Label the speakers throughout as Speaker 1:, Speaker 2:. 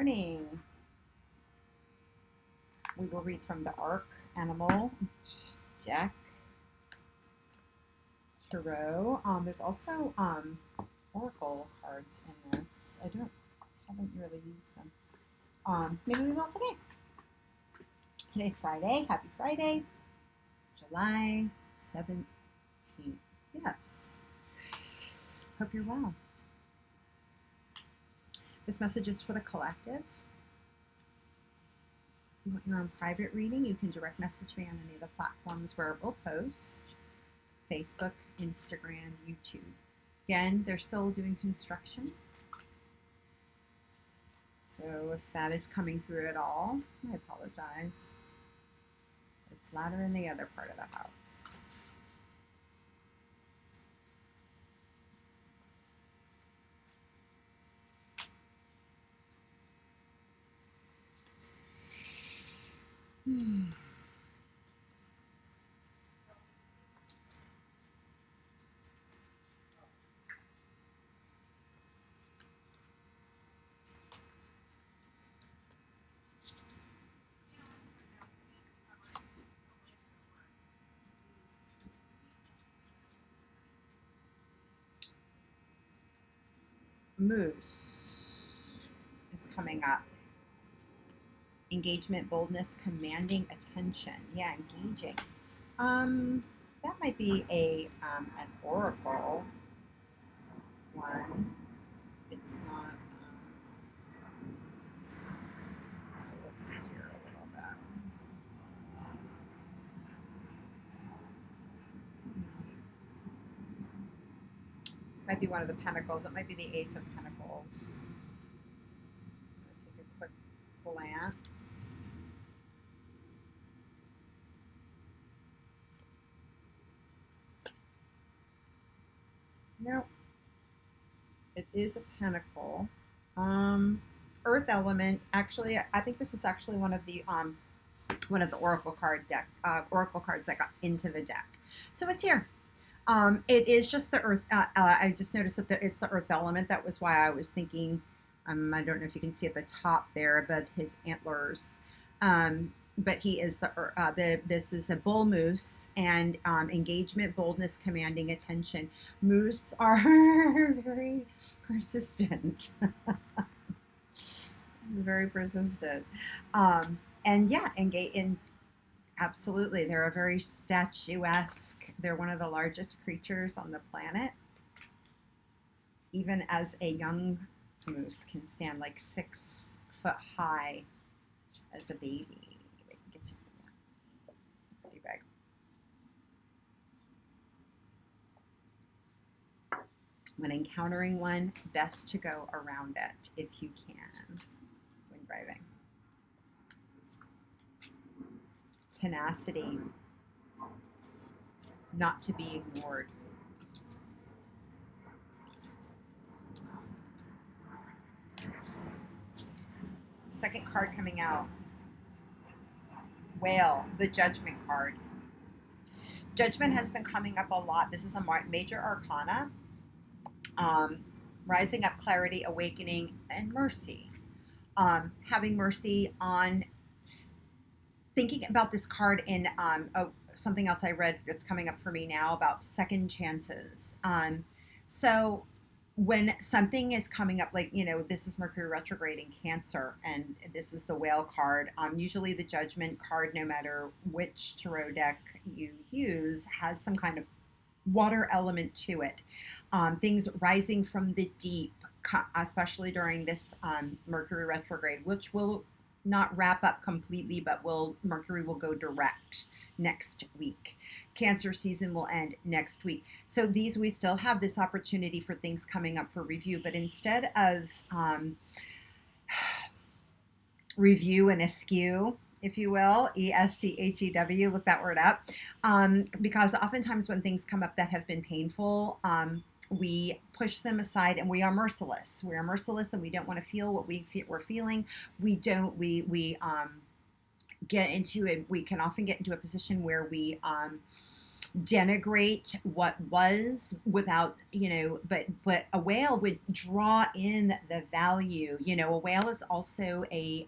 Speaker 1: Morning. We will read from the Arc Animal deck tarot. There's also oracle cards in this. Haven't really used them. Maybe we will today. Today's Friday. Happy Friday, July 17th. Yes. Hope you're well. This message is for the collective. If you want your own private reading, you can direct message me on any of the platforms where we'll post. Facebook, Instagram, YouTube. Again, they're still doing construction. So if that is coming through at all, I apologize. It's louder in the other part of the house. Moose is coming up. Engagement, boldness, commanding attention. Yeah, engaging. That might be an oracle one. It's not. Look through here a little bit. Might be one of the pentacles. It might be the Ace of Pentacles. I'm going to take a quick glance. No, it is a pentacle. Earth element. Actually, I think this is actually one of the oracle cards that got into the deck. So it's here. It is just the earth. I just noticed that it's the earth element. That was why I was thinking. I don't know if you can see at the top there above his antlers. But he is this is a bull moose, and engagement, boldness, commanding attention. Moose are very persistent. Very persistent. And yeah, absolutely. They're a very statuesque. They're one of the largest creatures on the planet. Even as a young moose can stand like 6 foot high as a baby. They can get to pretty big. When encountering one, best to go around it if you can when driving. Tenacity, not to be ignored. Second card coming out, Whale, the Judgment card. Judgment has been coming up a lot. This is a major arcana. Rising up, clarity, awakening, and mercy. Having mercy on, thinking about this card in something else I read that's coming up for me now about second chances. So when something is coming up, like, this is Mercury retrograde in Cancer, and this is the Whale card. Usually the Judgment card, no matter which tarot deck you use, has some kind of water element to it. Things rising from the deep, especially during this Mercury retrograde, which will not wrap up completely, but Mercury will go direct next week. Cancer season will end next week. So we still have this opportunity for things coming up for review, but instead of review and askew, if you will, ESCHEW, look that word up, because oftentimes when things come up that have been painful, we push them aside and we are merciless. We are merciless and we don't want to feel what we're feeling. We get into it. We can often get into a position where we denigrate what was without, but a whale would draw in the value. A whale is also a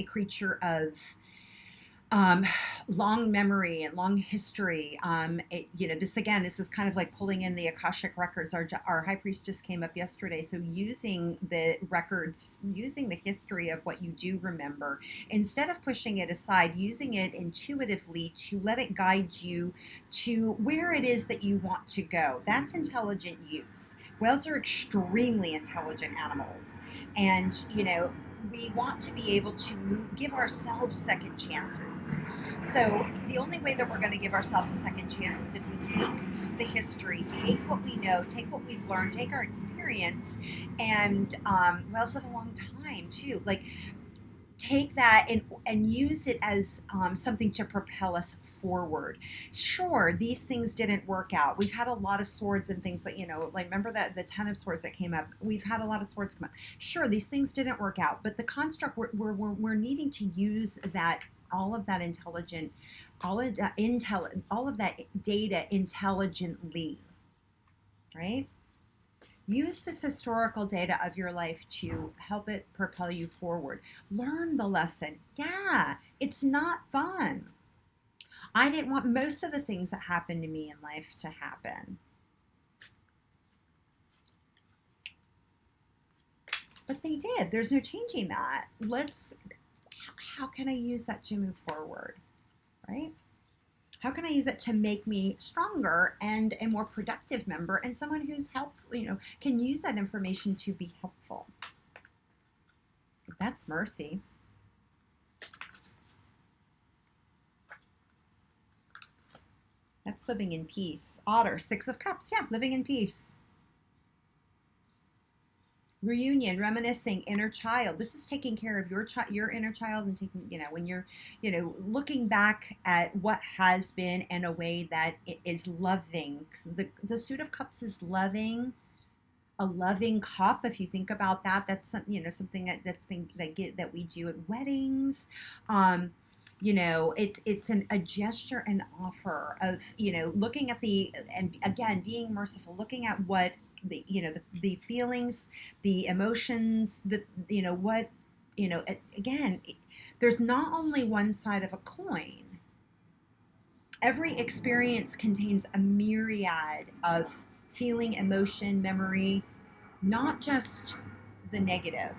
Speaker 1: creature of um, long memory and long history. This is kind of like pulling in the Akashic records. Our high priestess came up yesterday. So using the records, using the history of what you do remember, instead of pushing it aside, using it intuitively to let it guide you to where it is that you want to go. That's intelligent use. Whales are extremely intelligent animals. And, we want to be able to give ourselves second chances. So the only way that we're going to give ourselves a second chance is if we take the history, take what we know, take what we've learned, take our experience, and whales live a long time too. Like, take that and use it as something to propel us forward. Sure, these things didn't work out. We've had a lot of swords and things like, like remember that the 10 of swords that came up. We've had a lot of swords come up. Sure, these things didn't work out, but the construct we're needing to use that, all of that intelligent, all of that data intelligently, right? Use this historical data of your life to help it propel you forward. Learn the lesson. Yeah, it's not fun. I didn't want most of the things that happened to me in life to happen. But they did. There's no changing that. How can I use that to move forward, right? How can I use it to make me stronger and a more productive member and someone who's helpful, can use that information to be helpful? That's mercy. That's living in peace. Otter, 6 of Cups. Yeah, living in peace. Reunion, reminiscing, inner child. This is taking care of your inner child, and taking, when you're, looking back at what has been in a way that it is loving. The Suit of Cups is loving, a loving cup. If you think about that, that's something that we do at weddings. It's a gesture and offer of, looking at and again, being merciful, looking at what the feelings, the emotions, again, there's not only one side of a coin. Every experience contains a myriad of feeling, emotion, memory, not just the negative.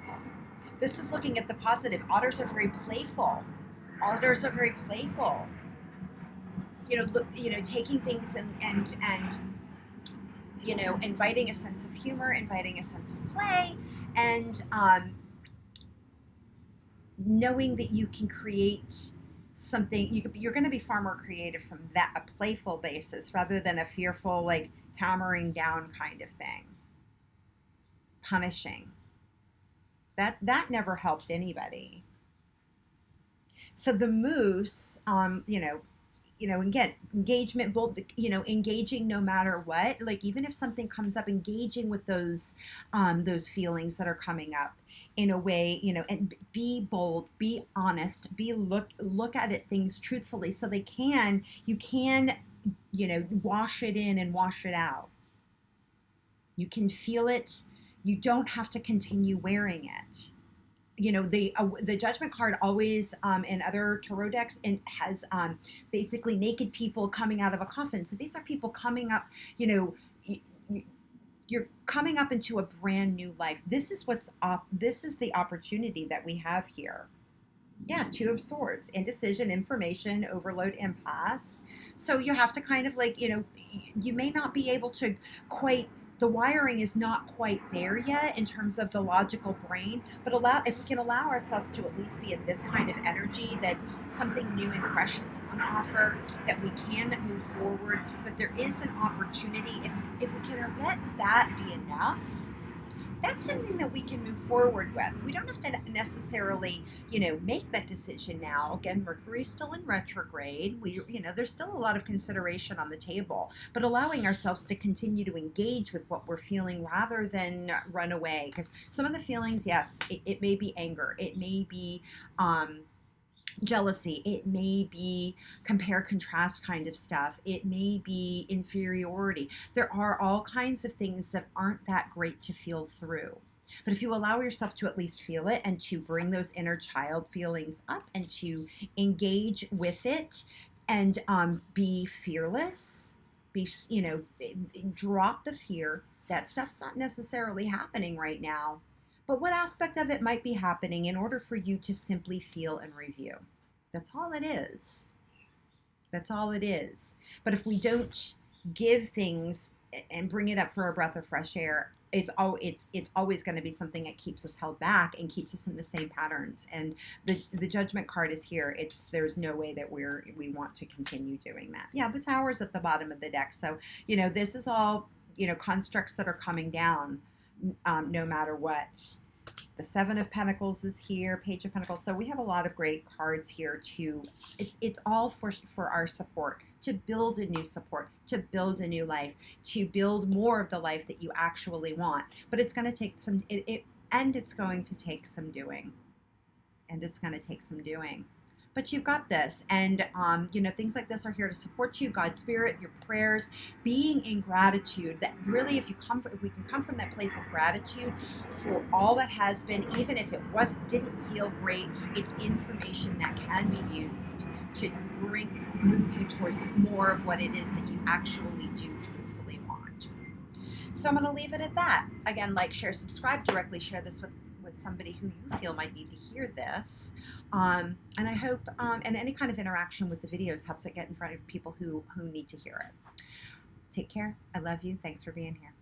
Speaker 1: This is looking at the positive. Otters are very playful. Taking things and inviting a sense of humor, inviting a sense of play, and knowing that you can create something. You're going to be far more creative from a playful basis rather than a fearful, like, hammering down kind of thing. Punishing. That never helped anybody. So the moose, again, engagement, both, engaging no matter what. Like, even if something comes up, engaging with those feelings that are coming up in a way, and be bold, be honest, look at things truthfully, so you can, wash it in and wash it out. You can feel it. You don't have to continue wearing it. The Judgment card always, in other tarot decks, and has basically naked people coming out of a coffin. So these are people coming up, you're coming up into a brand new life. This is this is the opportunity that we have here. Yeah, 2 of Swords, indecision, information overload, impasse. So you have to kind of, like, you may not be able to quite, the wiring is not quite there yet in terms of the logical brain, but if we can allow ourselves to at least be in this kind of energy, that something new and fresh is on offer, that we can move forward, that there is an opportunity. If we can let that be enough, that's something that we can move forward with. We don't have to necessarily, make that decision now. Again, Mercury's still in retrograde. There's still a lot of consideration on the table, but allowing ourselves to continue to engage with what we're feeling rather than run away. Because some of the feelings, yes, it may be anger. It may be, jealousy. It may be compare contrast kind of stuff. It may be inferiority. There are all kinds of things that aren't that great to feel through. But if you allow yourself to at least feel it and to bring those inner child feelings up and to engage with it and be fearless, be, drop the fear. That stuff's not necessarily happening right now. But what aspect of it might be happening in order for you to simply feel and review? That's all it is. That's all it is. But if we don't give things and bring it up for a breath of fresh air, it's always going to be something that keeps us held back and keeps us in the same patterns. And the judgment card is here. There's no way that we want to continue doing that. Yeah, the tower's at the bottom of the deck. So, this is all, constructs that are coming down, no matter what. The Seven of Pentacles is here, Page of Pentacles. So we have a lot of great cards here too. It's all for our support, to build a new support, to build a new life, to build more of the life that you actually want. But it's going to take some, and it's going to take some doing. And it's going to take some doing. But you've got this. And, things like this are here to support you, God's Spirit, your prayers, being in gratitude. That really, if we can come from that place of gratitude for all that has been, even if it didn't feel great, it's information that can be used to move you towards more of what it is that you actually do truthfully want. So I'm going to leave it at that. Again, like, share, subscribe, directly share this with somebody who you feel might need to hear this. And I hope, and any kind of interaction with the videos helps it get in front of people who need to hear it. Take care. I love you. Thanks for being here.